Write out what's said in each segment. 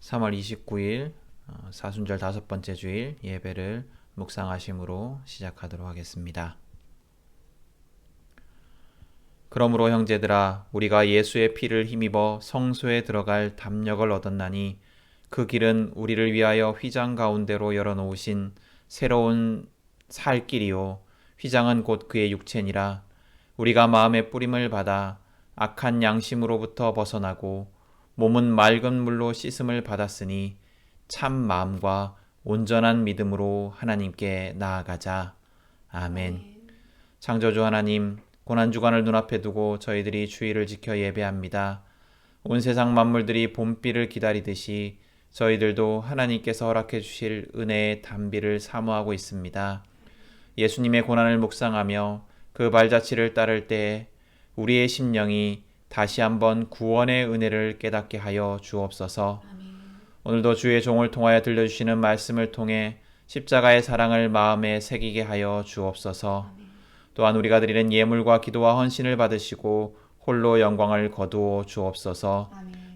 3월 29일 사순절 5번째 주일 예배를 묵상하심으로 시작하도록 하겠습니다. 그러므로 형제들아, 우리가 예수의 피를 힘입어 성소에 들어갈 담력을 얻었나니 그 길은 우리를 위하여 휘장 가운데로 열어놓으신 새로운 살 길이요, 휘장은 곧 그의 육체니라. 우리가 마음의 뿌림을 받아 악한 양심으로부터 벗어나고 몸은 맑은 물로 씻음을 받았으니 참 마음과 온전한 믿음으로 하나님께 나아가자. 아멘. 창조주 하나님, 고난주간을 눈앞에 두고 저희들이 주의를 지켜 예배합니다. 온 세상 만물들이 봄비를 기다리듯이 저희들도 하나님께서 허락해 주실 은혜의 단비를 사모하고 있습니다. 예수님의 고난을 묵상하며 그 발자취를 따를 때 우리의 심령이 다시 한번 구원의 은혜를 깨닫게 하여 주옵소서. 오늘도 주의 종을 통하여 들려주시는 말씀을 통해 십자가의 사랑을 마음에 새기게 하여 주옵소서. 또한 우리가 드리는 예물과 기도와 헌신을 받으시고 홀로 영광을 거두어 주옵소서.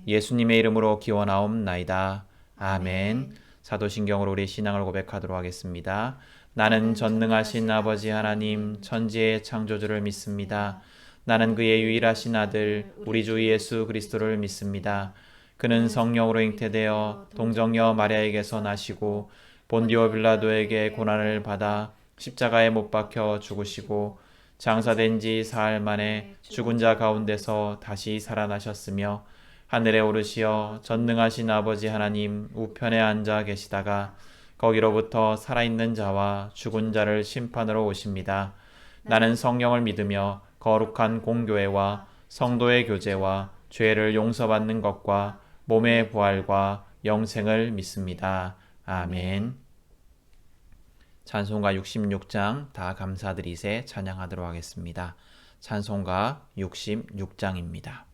예수님의 이름으로 기원하옵나이다. 아멘. 사도신경으로 우리 신앙을 고백하도록 하겠습니다. 나는 전능하신 아버지 하나님 천지의 창조주를 믿습니다. 나는 그의 유일하신 아들 우리 주 예수 그리스도를 믿습니다. 그는 성령으로 잉태되어 동정녀 마리아에게서 나시고 본디오 빌라도에게 고난을 받아 십자가에 못 박혀 죽으시고 장사된 지 사흘 만에 죽은 자 가운데서 다시 살아나셨으며 하늘에 오르시어 전능하신 아버지 하나님 우편에 앉아 계시다가 거기로부터 살아있는 자와 죽은 자를 심판으로 오십니다. 나는 성령을 믿으며 거룩한 공교회와 성도의 교제와 죄를 용서받는 것과 몸의 부활과 영생을 믿습니다. 아멘. 찬송가 66장 다 감사드리세 찬양하도록 하겠습니다. 찬송가 66장입니다.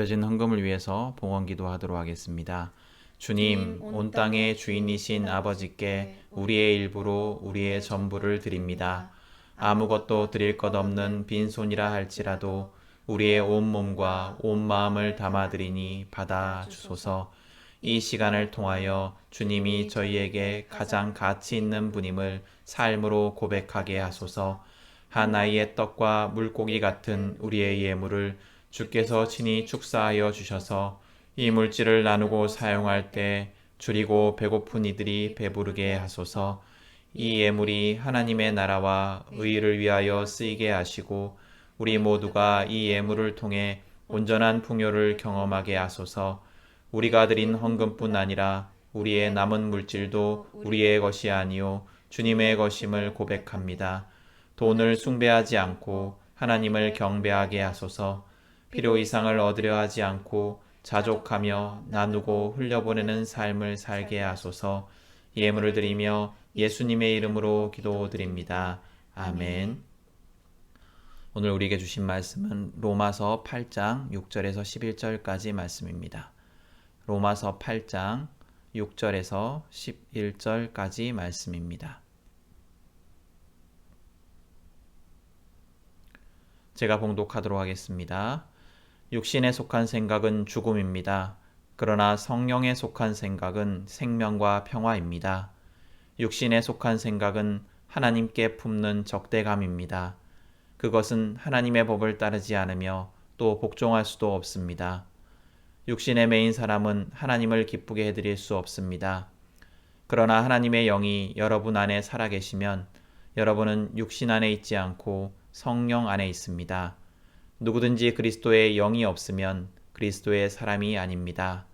드려진 헌금을 위해서 봉헌 기도하도록 하겠습니다. 주님, 온 땅의 주인이신 아버지께 우리의 일부로 우리의 전부를 드립니다. 아무것도 드릴 것 없는 빈손이라 할지라도 우리의 온 몸과 온 마음을 담아드리니 받아 주소서. 이 시간을 통하여 주님이 저희에게 가장 가치 있는 분임을 삶으로 고백하게 하소서. 한 아이의 떡과 물고기 같은 우리의 예물을 주께서 친히 축사하여 주셔서 이 물질을 나누고 사용할 때 줄이고 배고픈 이들이 배부르게 하소서. 이 예물이 하나님의 나라와 의를 위하여 쓰이게 하시고 우리 모두가 이 예물을 통해 온전한 풍요를 경험하게 하소서. 우리가 드린 헌금뿐 아니라 우리의 남은 물질도 우리의 것이 아니요 주님의 것임을 고백합니다. 돈을 숭배하지 않고 하나님을 경배하게 하소서. 필요 이상을 얻으려 하지 않고 자족하며 나누고 흘려보내는 삶을 살게 하소서. 예물을 드리며 예수님의 이름으로 기도드립니다. 아멘. 오늘 우리에게 주신 말씀은 로마서 8장 6절에서 11절까지 말씀입니다. 로마서 8장 6절에서 11절까지 말씀입니다. 제가 봉독하도록 하겠습니다. 육신에 속한 생각은 죽음입니다. 그러나 성령에 속한 생각은 생명과 평화입니다. 육신에 속한 생각은 하나님께 품는 적대감입니다. 그것은 하나님의 법을 따르지 않으며 또 복종할 수도 없습니다. 육신에 매인 사람은 하나님을 기쁘게 해드릴 수 없습니다. 그러나 하나님의 영이 여러분 안에 살아계시면 여러분은 육신 안에 있지 않고 성령 안에 있습니다. 누구든지 그리스도의 영이 없으면 그리스도의 사람이 아닙니다.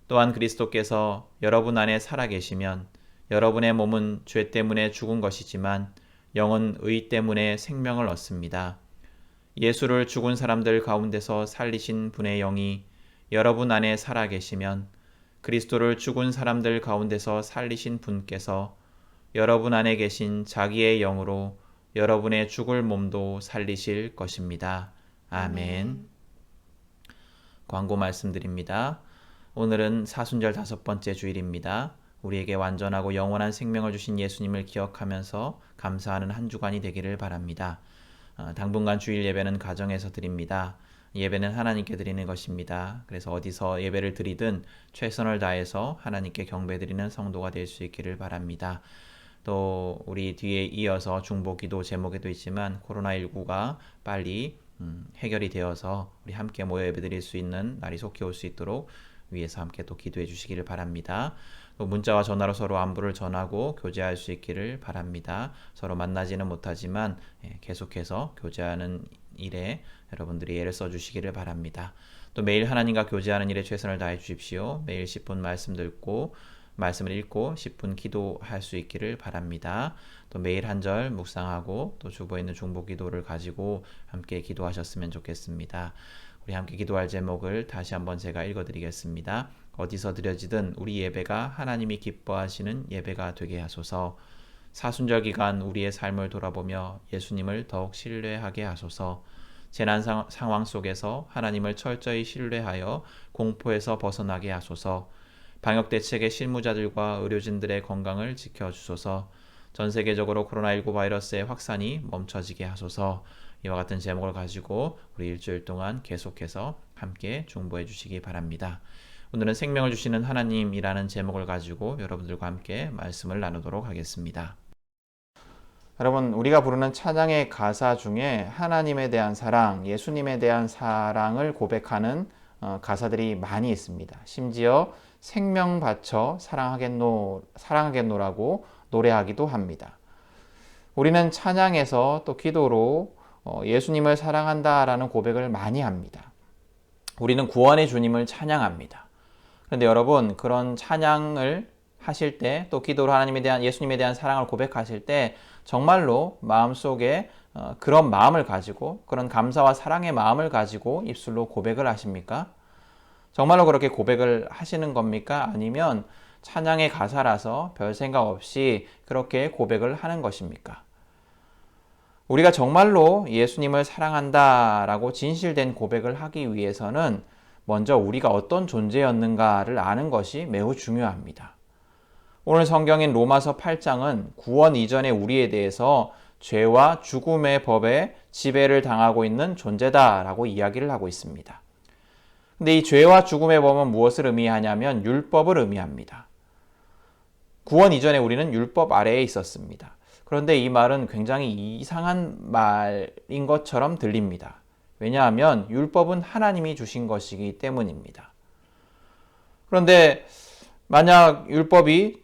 또한 그리스도께서 여러분 안에 살아계시면 여러분의 몸은 죄 때문에 죽은 것이지만 영은 의 때문에 생명을 얻습니다. 예수를 죽은 사람들 가운데서 살리신 분의 영이 여러분 안에 살아계시면 그리스도를 죽은 사람들 가운데서 살리신 분께서 여러분 안에 계신 자기의 영으로 여러분의 죽을 몸도 살리실 것입니다. 아멘. 광고 말씀드립니다. 오늘은 사순절 5번째 주일입니다. 우리에게 완전하고 영원한 생명을 주신 예수님을 기억하면서 감사하는 한 주간이 되기를 바랍니다. 당분간 주일 예배는 가정에서 드립니다. 예배는 하나님께 드리는 것입니다. 그래서 어디서 예배를 드리든 최선을 다해서 하나님께 경배드리는 성도가 될 수 있기를 바랍니다. 또 우리 뒤에 이어서 중보기도 제목에도 있지만 코로나19가 빨리 해결이 되어서 우리 함께 모여 예배드릴 수 있는 날이 속히 올 수 있도록 위에서 함께 또 기도해 주시기를 바랍니다. 또 문자와 전화로 서로 안부를 전하고 교제할 수 있기를 바랍니다. 서로 만나지는 못하지만 계속해서 교제하는 일에 여러분들이 애를 써주시기를 바랍니다. 또 매일 하나님과 교제하는 일에 최선을 다해 주십시오. 매일 10분 말씀을 읽고 10분 기도할 수 있기를 바랍니다. 또 매일 한 절 묵상하고 또 주보에 있는 중보기도를 가지고 함께 기도하셨으면 좋겠습니다. 우리 함께 기도할 제목을 다시 한번 제가 읽어드리겠습니다. 어디서 드려지든 우리 예배가 하나님이 기뻐하시는 예배가 되게 하소서. 사순절 기간 우리의 삶을 돌아보며 예수님을 더욱 신뢰하게 하소서. 재난 상황 속에서 하나님을 철저히 신뢰하여 공포에서 벗어나게 하소서. 방역 대책의 실무자들과 의료진들의 건강을 지켜주소서. 전 세계적으로 코로나19 바이러스의 확산이 멈춰지게 하소서. 이와 같은 제목을 가지고 우리 일주일 동안 계속해서 함께 중보해 주시기 바랍니다. 오늘은 생명을 주시는 하나님이라는 제목을 가지고 여러분들과 함께 말씀을 나누도록 하겠습니다. 여러분, 우리가 부르는 찬양의 가사 중에 하나님에 대한 사랑, 예수님에 대한 사랑을 고백하는 가사들이 많이 있습니다. 심지어 생명 바쳐 사랑하겠노라고 노래하기도 합니다. 우리는 찬양에서 또 기도로 예수님을 사랑한다라는 고백을 많이 합니다. 우리는 구원의 주님을 찬양합니다. 그런데 여러분, 그런 찬양을 하실 때 또 기도로 예수님에 대한 사랑을 고백하실 때 정말로 마음속에 그런 마음을 가지고 그런 감사와 사랑의 마음을 가지고 입술로 고백을 하십니까? 정말로 그렇게 고백을 하시는 겁니까? 아니면 찬양의 가사라서 별 생각 없이 그렇게 고백을 하는 것입니까? 우리가 정말로 예수님을 사랑한다라고 진실된 고백을 하기 위해서는 먼저 우리가 어떤 존재였는가를 아는 것이 매우 중요합니다. 오늘 성경인 로마서 8장은 구원 이전의 우리에 대해서 죄와 죽음의 법에 지배를 당하고 있는 존재다라고 이야기를 하고 있습니다. 근데 이 죄와 죽음의 법은 무엇을 의미하냐면 율법을 의미합니다. 구원 이전에 우리는 율법 아래에 있었습니다. 그런데 이 말은 굉장히 이상한 말인 것처럼 들립니다. 왜냐하면 율법은 하나님이 주신 것이기 때문입니다. 그런데 만약 율법이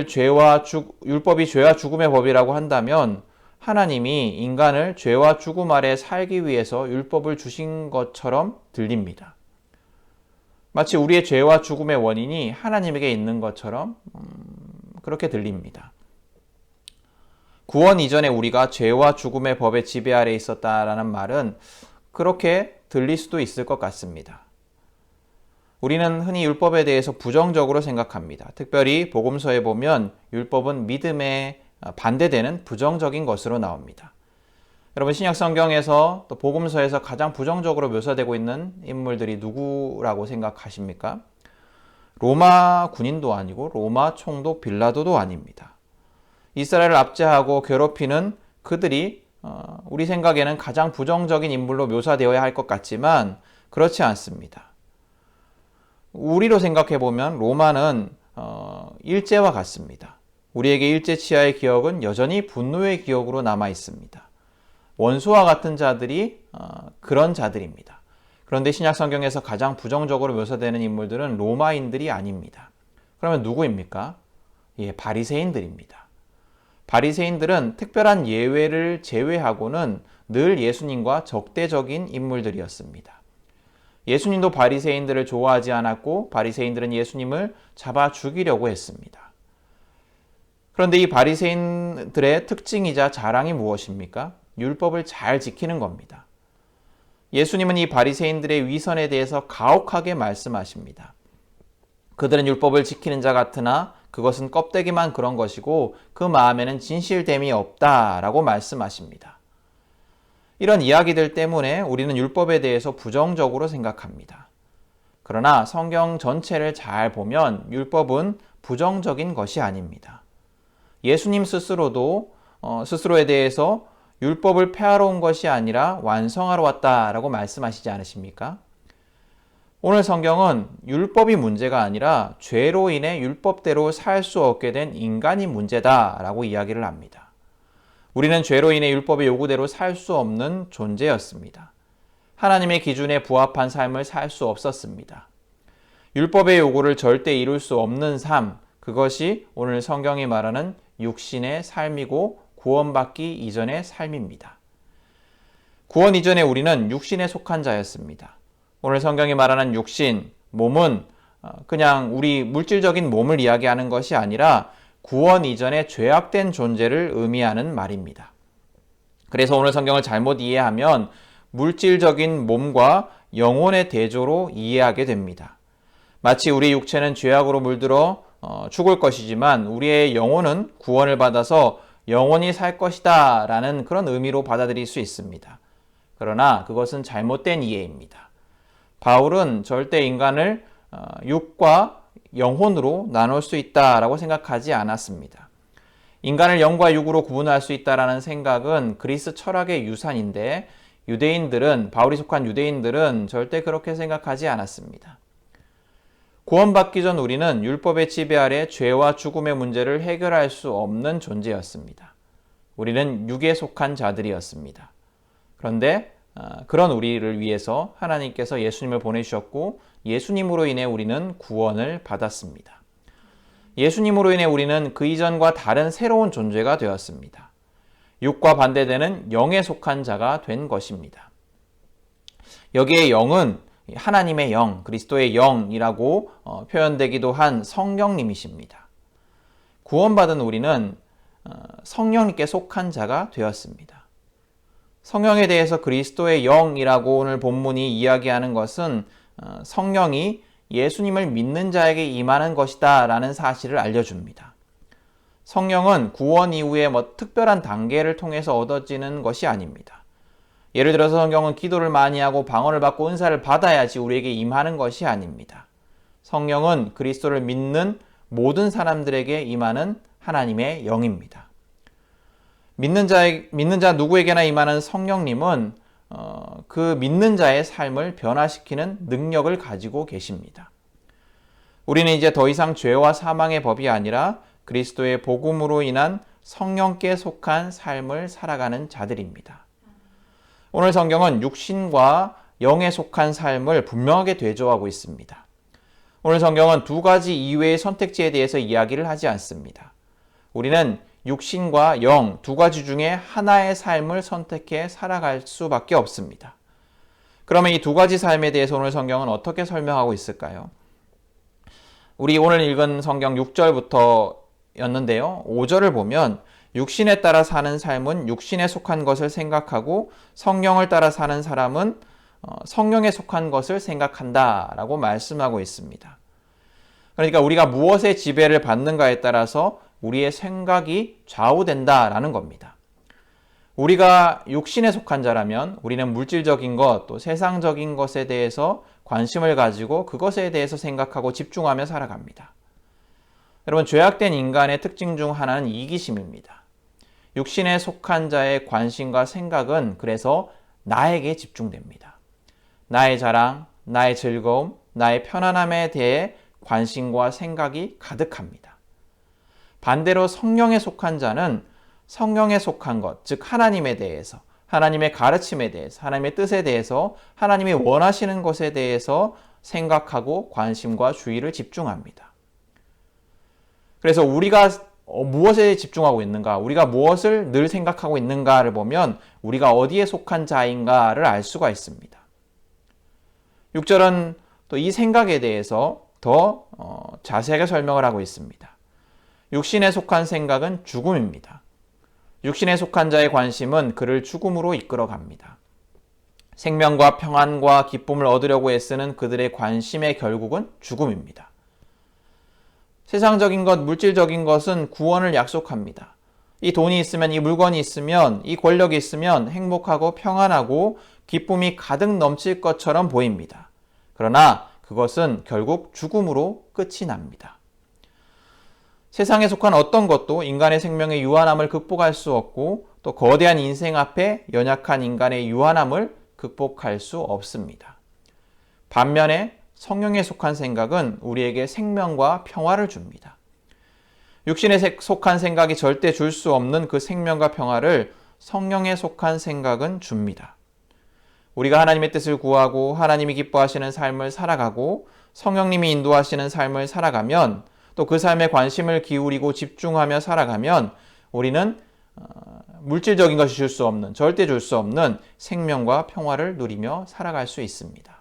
죄와 죽음의 법이라고 한다면 하나님이 인간을 죄와 죽음 아래 살기 위해서 율법을 주신 것처럼 들립니다. 마치 우리의 죄와 죽음의 원인이 하나님에게 있는 것처럼 그렇게 들립니다. 구원 이전에 우리가 죄와 죽음의 법의 지배 아래 있었다라는 말은 그렇게 들릴 수도 있을 것 같습니다. 우리는 흔히 율법에 대해서 부정적으로 생각합니다. 특별히 복음서에 보면 율법은 믿음에 반대되는 부정적인 것으로 나옵니다. 여러분 신약 성경에서 또 복음서에서 가장 부정적으로 묘사되고 있는 인물들이 누구라고 생각하십니까? 로마 군인도 아니고 로마 총독 빌라도도 아닙니다. 이스라엘을 압제하고 괴롭히는 그들이 우리 생각에는 가장 부정적인 인물로 묘사되어야 할 것 같지만 그렇지 않습니다. 우리로 생각해보면 로마는 일제와 같습니다. 우리에게 일제치하의 기억은 여전히 분노의 기억으로 남아 있습니다. 원수와 같은 자들이 그런 자들입니다. 그런데 신약 성경에서 가장 부정적으로 묘사되는 인물들은 로마인들이 아닙니다. 그러면 누구입니까? 바리새인들입니다. 바리새인들은 특별한 예외를 제외하고는 늘 예수님과 적대적인 인물들이었습니다. 예수님도 바리새인들을 좋아하지 않았고 바리새인들은 예수님을 잡아 죽이려고 했습니다. 그런데 이 바리새인들의 특징이자 자랑이 무엇입니까? 율법을 잘 지키는 겁니다. 예수님은 이 바리새인들의 위선에 대해서 가혹하게 말씀하십니다. 그들은 율법을 지키는 자 같으나 그것은 껍데기만 그런 것이고 그 마음에는 진실됨이 없다라고 말씀하십니다. 이런 이야기들 때문에 우리는 율법에 대해서 부정적으로 생각합니다. 그러나 성경 전체를 잘 보면 율법은 부정적인 것이 아닙니다. 예수님 스스로에 대해서 율법을 폐하러 온 것이 아니라 완성하러 왔다라고 말씀하시지 않으십니까? 오늘 성경은 율법이 문제가 아니라 죄로 인해 율법대로 살 수 없게 된 인간이 문제다라고 이야기를 합니다. 우리는 죄로 인해 율법의 요구대로 살 수 없는 존재였습니다. 하나님의 기준에 부합한 삶을 살 수 없었습니다. 율법의 요구를 절대 이룰 수 없는 삶, 그것이 오늘 성경이 말하는 육신의 삶이고 구원받기 이전의 삶입니다. 구원 이전에 우리는 육신에 속한 자였습니다. 오늘 성경이 말하는 육신, 몸은 그냥 우리 물질적인 몸을 이야기하는 것이 아니라 구원 이전에 죄악된 존재를 의미하는 말입니다. 그래서 오늘 성경을 잘못 이해하면 물질적인 몸과 영혼의 대조로 이해하게 됩니다. 마치 우리 육체는 죄악으로 물들어 죽을 것이지만 우리의 영혼은 구원을 받아서 영원히 살 것이다 라는 그런 의미로 받아들일 수 있습니다. 그러나 그것은 잘못된 이해입니다. 바울은 절대 인간을 육과 영혼으로 나눌 수 있다라고 생각하지 않았습니다. 인간을 영과 육으로 구분할 수 있다라는 생각은 그리스 철학의 유산인데 바울이 속한 유대인들은 절대 그렇게 생각하지 않았습니다. 구원받기 전 우리는 율법의 지배 아래 죄와 죽음의 문제를 해결할 수 없는 존재였습니다. 우리는 육에 속한 자들이었습니다. 그런데 그런 우리를 위해서 하나님께서 예수님을 보내주셨고 예수님으로 인해 우리는 구원을 받았습니다. 예수님으로 인해 우리는 그 이전과 다른 새로운 존재가 되었습니다. 육과 반대되는 영에 속한 자가 된 것입니다. 여기에 영은 하나님의 영, 그리스도의 영이라고 표현되기도 한 성령님이십니다. 구원받은 우리는 성령님께 속한 자가 되었습니다. 성령에 대해서 그리스도의 영이라고 오늘 본문이 이야기하는 것은 성령이 예수님을 믿는 자에게 임하는 것이다 라는 사실을 알려줍니다. 성령은 구원 이후에 특별한 단계를 통해서 얻어지는 것이 아닙니다. 예를 들어서 성경은 기도를 많이 하고 방언을 받고 은사를 받아야지 우리에게 임하는 것이 아닙니다. 성령은 그리스도를 믿는 모든 사람들에게 임하는 하나님의 영입니다. 믿는 자 누구에게나 임하는 성령님은 그 믿는 자의 삶을 변화시키는 능력을 가지고 계십니다. 우리는 이제 더 이상 죄와 사망의 법이 아니라 그리스도의 복음으로 인한 성령께 속한 삶을 살아가는 자들입니다. 오늘 성경은 육신과 영에 속한 삶을 분명하게 대조하고 있습니다. 오늘 성경은 두 가지 이외의 선택지에 대해서 이야기를 하지 않습니다. 우리는 육신과 영 두 가지 중에 하나의 삶을 선택해 살아갈 수밖에 없습니다. 그러면 이 두 가지 삶에 대해서 오늘 성경은 어떻게 설명하고 있을까요? 우리 오늘 읽은 성경 6절부터였는데요. 5절을 보면 육신에 따라 사는 삶은 육신에 속한 것을 생각하고 성령을 따라 사는 사람은 성령에 속한 것을 생각한다라고 말씀하고 있습니다. 그러니까 우리가 무엇에 지배를 받는가에 따라서 우리의 생각이 좌우된다라는 겁니다. 우리가 육신에 속한 자라면 우리는 물질적인 것, 또 세상적인 것에 대해서 관심을 가지고 그것에 대해서 생각하고 집중하며 살아갑니다. 여러분, 죄악된 인간의 특징 중 하나는 이기심입니다. 육신에 속한 자의 관심과 생각은 그래서 나에게 집중됩니다. 나의 자랑, 나의 즐거움, 나의 편안함에 대해 관심과 생각이 가득합니다. 반대로 성령에 속한 자는 성령에 속한 것, 즉 하나님에 대해서, 하나님의 가르침에 대해서, 하나님의 뜻에 대해서, 하나님이 원하시는 것에 대해서 생각하고 관심과 주의를 집중합니다. 그래서 우리가 무엇에 집중하고 있는가, 우리가 무엇을 늘 생각하고 있는가를 보면 우리가 어디에 속한 자인가를 알 수가 있습니다. 6절은 또 이 생각에 대해서 더 자세하게 설명을 하고 있습니다. 육신에 속한 생각은 죽음입니다. 육신에 속한 자의 관심은 그를 죽음으로 이끌어갑니다. 생명과 평안과 기쁨을 얻으려고 애쓰는 그들의 관심의 결국은 죽음입니다. 세상적인 것, 물질적인 것은 구원을 약속합니다. 이 돈이 있으면, 이 물건이 있으면, 이 권력이 있으면 행복하고 평안하고 기쁨이 가득 넘칠 것처럼 보입니다. 그러나 그것은 결국 죽음으로 끝이 납니다. 세상에 속한 어떤 것도 인간의 생명의 유한함을 극복할 수 없고 또 거대한 인생 앞에 연약한 인간의 유한함을 극복할 수 없습니다. 반면에 성령에 속한 생각은 우리에게 생명과 평화를 줍니다. 육신에 속한 생각이 절대 줄 수 없는 그 생명과 평화를 성령에 속한 생각은 줍니다. 우리가 하나님의 뜻을 구하고 하나님이 기뻐하시는 삶을 살아가고 성령님이 인도하시는 삶을 살아가면 또 그 삶에 관심을 기울이고 집중하며 살아가면 우리는 물질적인 것이 줄 수 없는, 절대 줄 수 없는 생명과 평화를 누리며 살아갈 수 있습니다.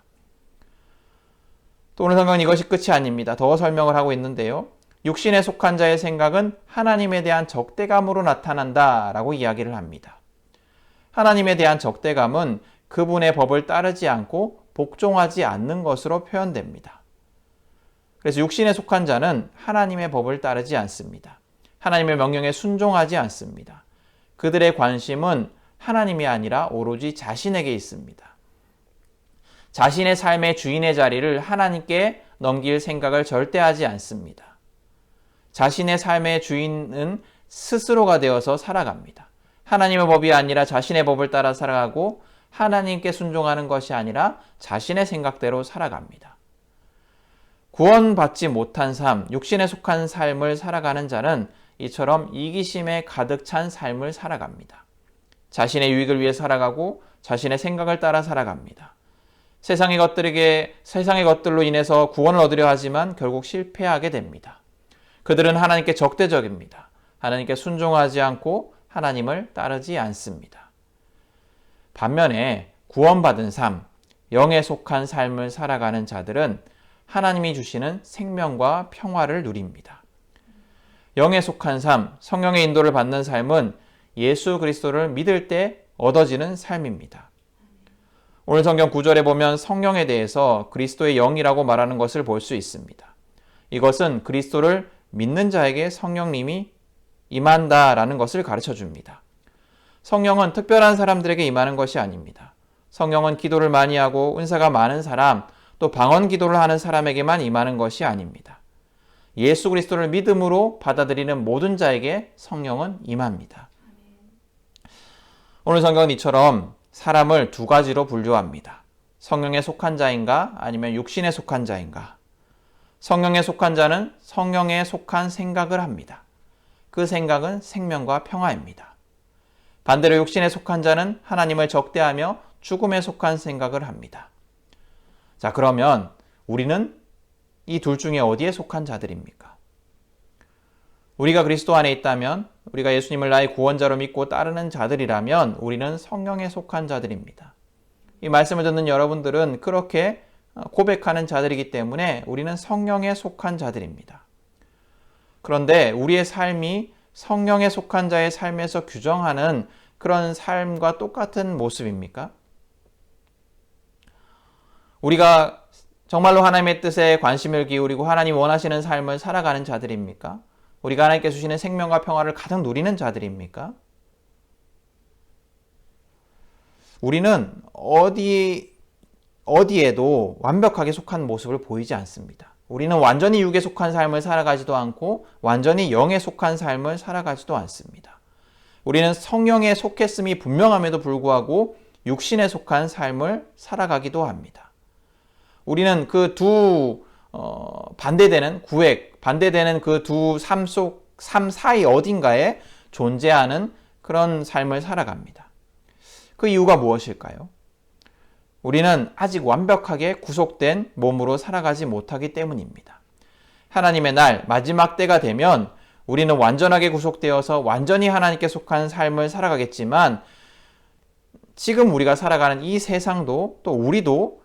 또 오늘 성경은 이것이 끝이 아닙니다. 더 설명을 하고 있는데요. 육신에 속한 자의 생각은 하나님에 대한 적대감으로 나타난다라고 이야기를 합니다. 하나님에 대한 적대감은 그분의 법을 따르지 않고 복종하지 않는 것으로 표현됩니다. 그래서 육신에 속한 자는 하나님의 법을 따르지 않습니다. 하나님의 명령에 순종하지 않습니다. 그들의 관심은 하나님이 아니라 오로지 자신에게 있습니다. 자신의 삶의 주인의 자리를 하나님께 넘길 생각을 절대 하지 않습니다. 자신의 삶의 주인은 스스로가 되어서 살아갑니다. 하나님의 법이 아니라 자신의 법을 따라 살아가고 하나님께 순종하는 것이 아니라 자신의 생각대로 살아갑니다. 구원받지 못한 삶, 육신에 속한 삶을 살아가는 자는 이처럼 이기심에 가득 찬 삶을 살아갑니다. 자신의 유익을 위해 살아가고 자신의 생각을 따라 살아갑니다. 세상의 것들로 인해서 구원을 얻으려 하지만 결국 실패하게 됩니다. 그들은 하나님께 적대적입니다. 하나님께 순종하지 않고 하나님을 따르지 않습니다. 반면에 구원받은 삶, 영에 속한 삶을 살아가는 자들은 하나님이 주시는 생명과 평화를 누립니다. 영에 속한 삶, 성령의 인도를 받는 삶은 예수 그리스도를 믿을 때 얻어지는 삶입니다. 오늘 성경 9절에 보면 성령에 대해서 그리스도의 영이라고 말하는 것을 볼 수 있습니다. 이것은 그리스도를 믿는 자에게 성령님이 임한다라는 것을 가르쳐 줍니다. 성령은 특별한 사람들에게 임하는 것이 아닙니다. 성령은 기도를 많이 하고 은사가 많은 사람, 또 방언 기도를 하는 사람에게만 임하는 것이 아닙니다. 예수 그리스도를 믿음으로 받아들이는 모든 자에게 성령은 임합니다. 오늘 성경은 이처럼 사람을 두 가지로 분류합니다. 성령에 속한 자인가 아니면 육신에 속한 자인가. 성령에 속한 자는 성령에 속한 생각을 합니다. 그 생각은 생명과 평화입니다. 반대로 육신에 속한 자는 하나님을 적대하며 죽음에 속한 생각을 합니다. 자, 그러면 우리는 이 둘 중에 어디에 속한 자들입니까? 우리가 그리스도 안에 있다면, 우리가 예수님을 나의 구원자로 믿고 따르는 자들이라면 우리는 성령에 속한 자들입니다. 이 말씀을 듣는 여러분들은 그렇게 고백하는 자들이기 때문에 우리는 성령에 속한 자들입니다. 그런데 우리의 삶이 성령에 속한 자의 삶에서 규정하는 그런 삶과 똑같은 모습입니까? 우리가 정말로 하나님의 뜻에 관심을 기울이고 하나님 원하시는 삶을 살아가는 자들입니까? 우리가 하나님께 주시는 생명과 평화를 가득 누리는 자들입니까? 우리는 어디에도 완벽하게 속한 모습을 보이지 않습니다. 우리는 완전히 육에 속한 삶을 살아가지도 않고 완전히 영에 속한 삶을 살아가지도 않습니다. 우리는 성령에 속했음이 분명함에도 불구하고 육신에 속한 삶을 살아가기도 합니다. 우리는 그 두 반대되는 구획, 반대되는 그 두 삶 사이 어딘가에 존재하는 그런 삶을 살아갑니다. 그 이유가 무엇일까요? 우리는 아직 완벽하게 구속된 몸으로 살아가지 못하기 때문입니다. 하나님의 날, 마지막 때가 되면 우리는 완전하게 구속되어서 완전히 하나님께 속한 삶을 살아가겠지만 지금 우리가 살아가는 이 세상도 또 우리도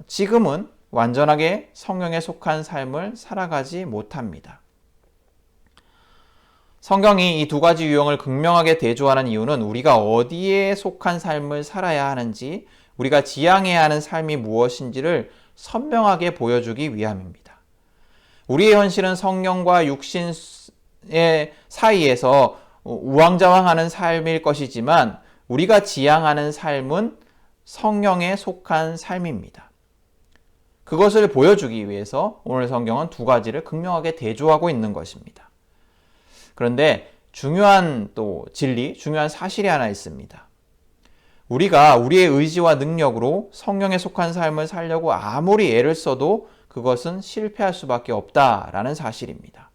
지금은 완전하게 성령에 속한 삶을 살아가지 못합니다. 성경이 이 두 가지 유형을 극명하게 대조하는 이유는 우리가 어디에 속한 삶을 살아야 하는지, 우리가 지향해야 하는 삶이 무엇인지를 선명하게 보여주기 위함입니다. 우리의 현실은 성령과 육신의 사이에서 우왕좌왕하는 삶일 것이지만 우리가 지향하는 삶은 성령에 속한 삶입니다. 그것을 보여주기 위해서 오늘 성경은 두 가지를 극명하게 대조하고 있는 것입니다. 그런데 중요한 또 진리, 중요한 사실이 하나 있습니다. 우리가 우리의 의지와 능력으로 성령에 속한 삶을 살려고 아무리 애를 써도 그것은 실패할 수밖에 없다라는 사실입니다.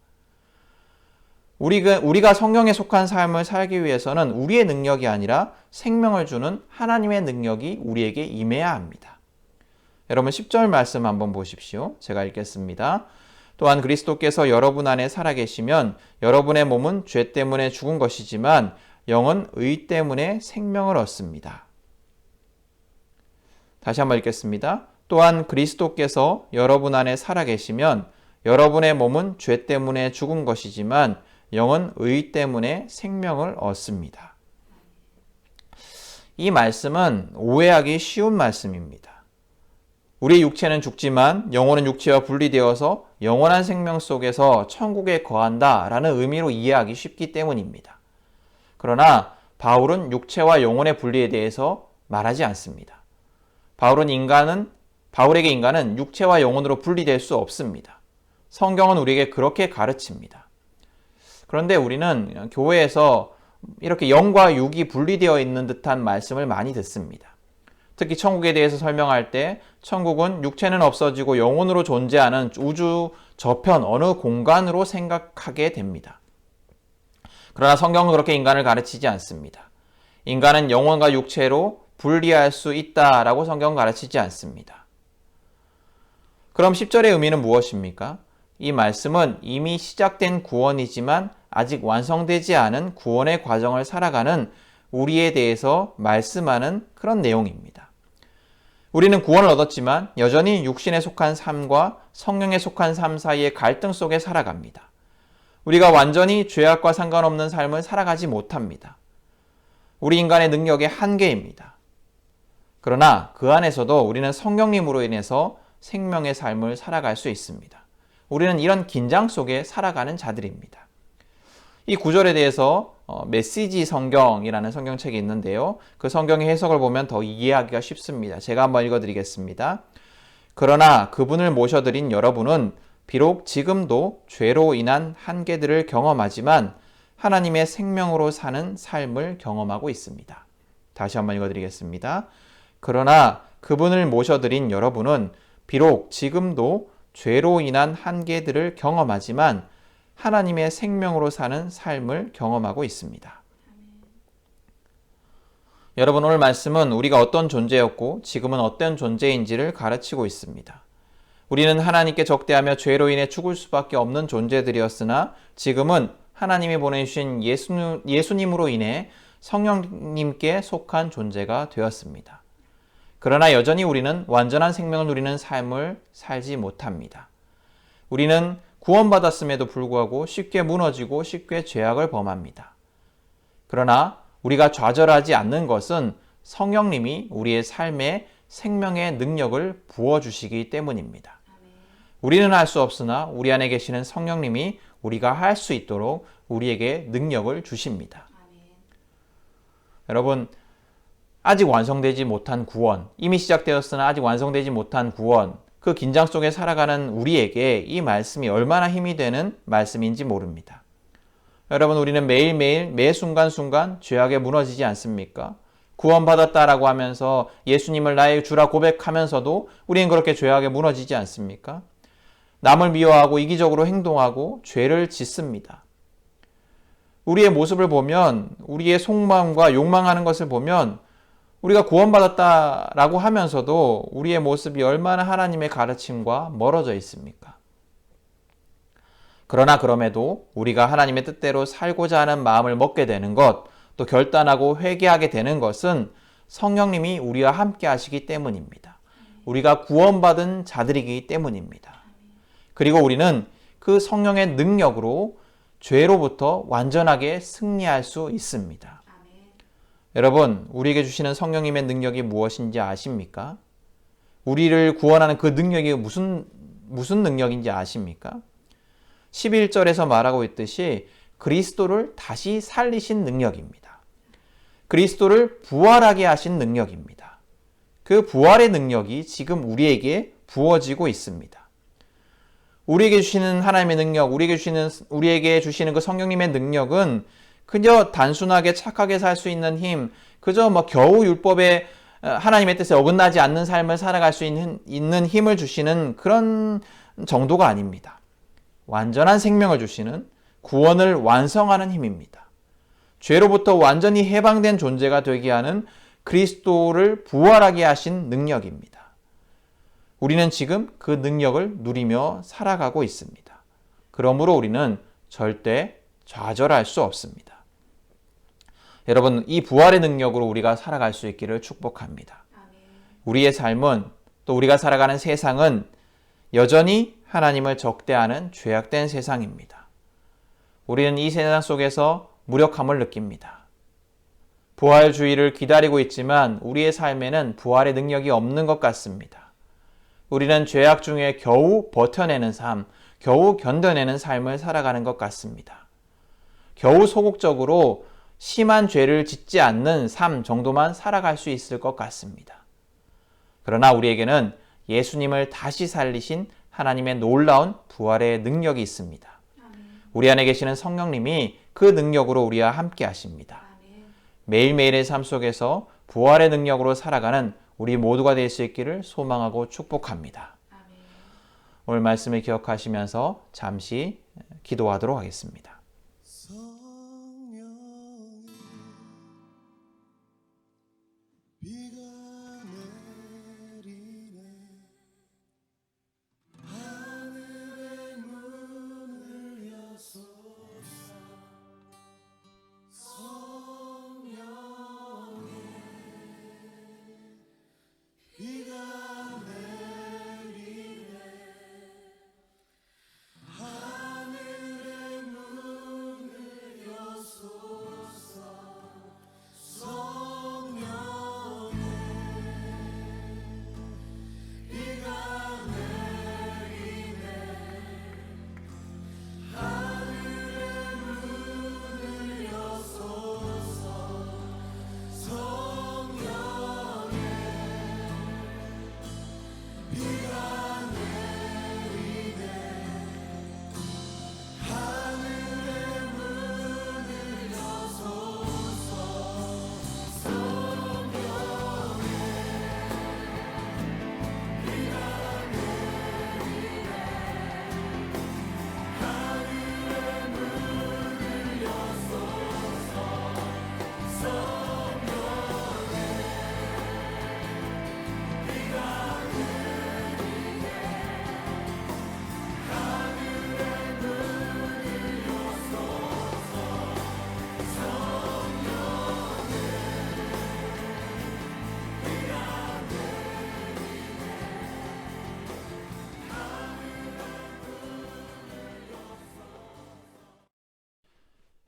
우리가 성령에 속한 삶을 살기 위해서는 우리의 능력이 아니라 생명을 주는 하나님의 능력이 우리에게 임해야 합니다. 여러분 10절 말씀 한번 보십시오. 제가 읽겠습니다. 또한 그리스도께서 여러분 안에 살아계시면 여러분의 몸은 죄 때문에 죽은 것이지만 영은 의 때문에 생명을 얻습니다. 다시 한번 읽겠습니다. 또한 그리스도께서 여러분 안에 살아계시면 여러분의 몸은 죄 때문에 죽은 것이지만 영은 의 때문에 생명을 얻습니다. 이 말씀은 오해하기 쉬운 말씀입니다. 우리 육체는 죽지만 영혼은 육체와 분리되어서 영원한 생명 속에서 천국에 거한다라는 의미로 이해하기 쉽기 때문입니다. 그러나 바울은 육체와 영혼의 분리에 대해서 말하지 않습니다. 바울에게 인간은 육체와 영혼으로 분리될 수 없습니다. 성경은 우리에게 그렇게 가르칩니다. 그런데 우리는 교회에서 이렇게 영과 육이 분리되어 있는 듯한 말씀을 많이 듣습니다. 특히 천국에 대해서 설명할 때 천국은 육체는 없어지고 영혼으로 존재하는 우주 저편 어느 공간으로 생각하게 됩니다. 그러나 성경은 그렇게 인간을 가르치지 않습니다. 인간은 영혼과 육체로 분리할 수 있다라고 성경은 가르치지 않습니다. 그럼 10절의 의미는 무엇입니까? 이 말씀은 이미 시작된 구원이지만 아직 완성되지 않은 구원의 과정을 살아가는 우리에 대해서 말씀하는 그런 내용입니다. 우리는 구원을 얻었지만 여전히 육신에 속한 삶과 성령에 속한 삶 사이의 갈등 속에 살아갑니다. 우리가 완전히 죄악과 상관없는 삶을 살아가지 못합니다. 우리 인간의 능력의 한계입니다. 그러나 그 안에서도 우리는 성령님으로 인해서 생명의 삶을 살아갈 수 있습니다. 우리는 이런 긴장 속에 살아가는 자들입니다. 이 구절에 대해서 메시지 성경이라는 성경책이 있는데요. 그 성경의 해석을 보면 더 이해하기가 쉽습니다. 제가 한번 읽어드리겠습니다. 그러나 그분을 모셔드린 여러분은 비록 지금도 죄로 인한 한계들을 경험하지만 하나님의 생명으로 사는 삶을 경험하고 있습니다. 다시 한번 읽어드리겠습니다. 그러나 그분을 모셔드린 여러분은 비록 지금도 죄로 인한 한계들을 경험하지만 하나님의 생명으로 사는 삶을 경험하고 있습니다. 여러분, 오늘 말씀은 우리가 어떤 존재였고 지금은 어떤 존재인지를 가르치고 있습니다. 우리는 하나님께 적대하며 죄로 인해 죽을 수밖에 없는 존재들이었으나 지금은 하나님이 보내주신 예수님으로 인해 성령님께 속한 존재가 되었습니다. 그러나 여전히 우리는 완전한 생명을 누리는 삶을 살지 못합니다. 우리는 구원받았음에도 불구하고 쉽게 무너지고 쉽게 죄악을 범합니다. 그러나 우리가 좌절하지 않는 것은 성령님이 우리의 삶에 생명의 능력을 부어주시기 때문입니다. 우리는 할 수 없으나 우리 안에 계시는 성령님이 우리가 할 수 있도록 우리에게 능력을 주십니다. 여러분, 아직 완성되지 못한 구원, 이미 시작되었으나 아직 완성되지 못한 구원, 그 긴장 속에 살아가는 우리에게 이 말씀이 얼마나 힘이 되는 말씀인지 모릅니다. 여러분, 우리는 매일매일 매 순간순간 죄악에 무너지지 않습니까? 구원받았다라고 하면서 예수님을 나의 주라 고백하면서도 우리는 그렇게 죄악에 무너지지 않습니까? 남을 미워하고 이기적으로 행동하고 죄를 짓습니다. 우리의 모습을 보면, 우리의 속마음과 욕망하는 것을 보면 우리가 구원받았다라고 하면서도 우리의 모습이 얼마나 하나님의 가르침과 멀어져 있습니까? 그러나 그럼에도 우리가 하나님의 뜻대로 살고자 하는 마음을 먹게 되는 것, 또 결단하고 회개하게 되는 것은 성령님이 우리와 함께 하시기 때문입니다. 우리가 구원받은 자들이기 때문입니다. 그리고 우리는 그 성령의 능력으로 죄로부터 완전하게 승리할 수 있습니다. 여러분, 우리에게 주시는 성령님의 능력이 무엇인지 아십니까? 우리를 구원하는 그 능력이 무슨 능력인지 아십니까? 11절에서 말하고 있듯이 그리스도를 다시 살리신 능력입니다. 그리스도를 부활하게 하신 능력입니다. 그 부활의 능력이 지금 우리에게 부어지고 있습니다. 우리에게 주시는 하나님의 능력, 우리에게 주시는 그 성령님의 능력은 그저 단순하게 착하게 살 수 있는 힘, 그저 겨우 율법에 하나님의 뜻에 어긋나지 않는 삶을 살아갈 수 있는 힘을 주시는 그런 정도가 아닙니다. 완전한 생명을 주시는, 구원을 완성하는 힘입니다. 죄로부터 완전히 해방된 존재가 되게 하는 그리스도를 부활하게 하신 능력입니다. 우리는 지금 그 능력을 누리며 살아가고 있습니다. 그러므로 우리는 절대 좌절할 수 없습니다. 여러분, 이 부활의 능력으로 우리가 살아갈 수 있기를 축복합니다. 우리의 삶은, 또 우리가 살아가는 세상은 여전히 하나님을 적대하는 죄악된 세상입니다. 우리는 이 세상 속에서 무력함을 느낍니다. 부활주의를 기다리고 있지만 우리의 삶에는 부활의 능력이 없는 것 같습니다. 우리는 죄악 중에 겨우 버텨내는 삶, 겨우 견뎌내는 삶을 살아가는 것 같습니다. 겨우 소극적으로 심한 죄를 짓지 않는 삶 정도만 살아갈 수 있을 것 같습니다. 그러나 우리에게는 예수님을 다시 살리신 하나님의 놀라운 부활의 능력이 있습니다. 우리 안에 계시는 성령님이 그 능력으로 우리와 함께 하십니다. 매일매일의 삶 속에서 부활의 능력으로 살아가는 우리 모두가 될 수 있기를 소망하고 축복합니다. 오늘 말씀을 기억하시면서 잠시 기도하도록 하겠습니다.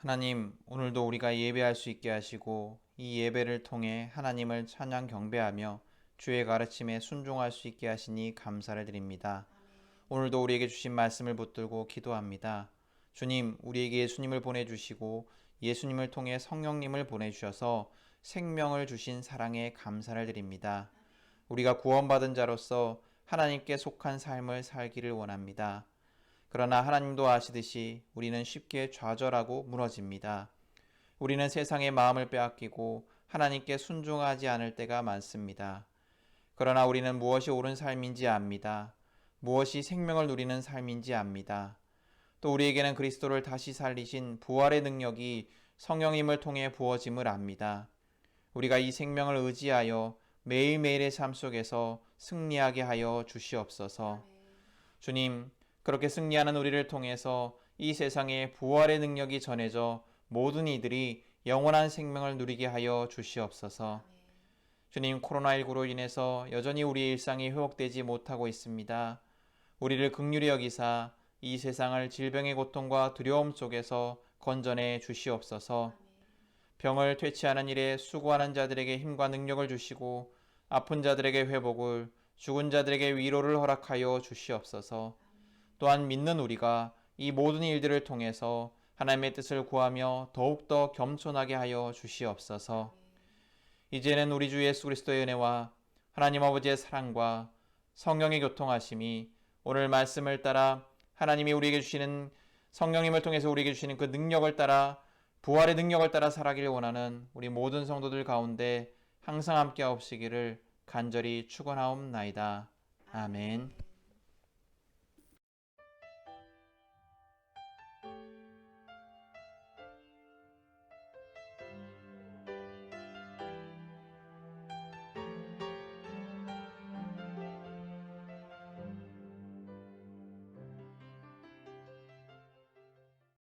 하나님, 오늘도 우리가 예배할 수 있게 하시고 이 예배를 통해 하나님을 찬양 경배하며 주의 가르침에 순종할 수 있게 하시니 감사를 드립니다. 오늘도 우리에게 주신 말씀을 붙들고 기도합니다. 주님, 우리에게 예수님을 보내주시고 예수님을 통해 성령님을 보내주셔서 생명을 주신 사랑에 감사를 드립니다. 우리가 구원받은 자로서 하나님께 속한 삶을 살기를 원합니다. 그러나 하나님도 아시듯이 우리는 쉽게 좌절하고 무너집니다. 우리는 세상의 마음을 빼앗기고 하나님께 순종하지 않을 때가 많습니다. 그러나 우리는 무엇이 옳은 삶인지 압니다. 무엇이 생명을 누리는 삶인지 압니다. 또 우리에게는 그리스도를 다시 살리신 부활의 능력이 성령님을 통해 부어짐을 압니다. 우리가 이 생명을 의지하여 매일매일의 삶 속에서 승리하게 하여 주시옵소서. 주님, 그렇게 승리하는 우리를 통해서 이 세상에 부활의 능력이 전해져 모든 이들이 영원한 생명을 누리게 하여 주시옵소서. 주님, 코로나19로 인해서 여전히 우리의 일상이 회복되지 못하고 있습니다. 우리를 긍휼히 여기사 이 세상을 질병의 고통과 두려움 속에서 건져내 주시옵소서. 병을 퇴치하는 일에 수고하는 자들에게 힘과 능력을 주시고 아픈 자들에게 회복을, 죽은 자들에게 위로를 허락하여 주시옵소서. 또한 믿는 우리가 이 모든 일들을 통해서 하나님의 뜻을 구하며 더욱더 겸손하게 하여 주시옵소서. 이제는 우리 주 예수 그리스도의 은혜와 하나님 아버지의 사랑과 성령의 교통하심이 오늘 말씀을 따라 하나님이 우리에게 주시는 성령님을 통해서 우리에게 주시는 그 능력을 따라 부활의 능력을 따라 살아가길 원하는 우리 모든 성도들 가운데 항상 함께 하옵시기를 간절히 축원하옵나이다. 아멘.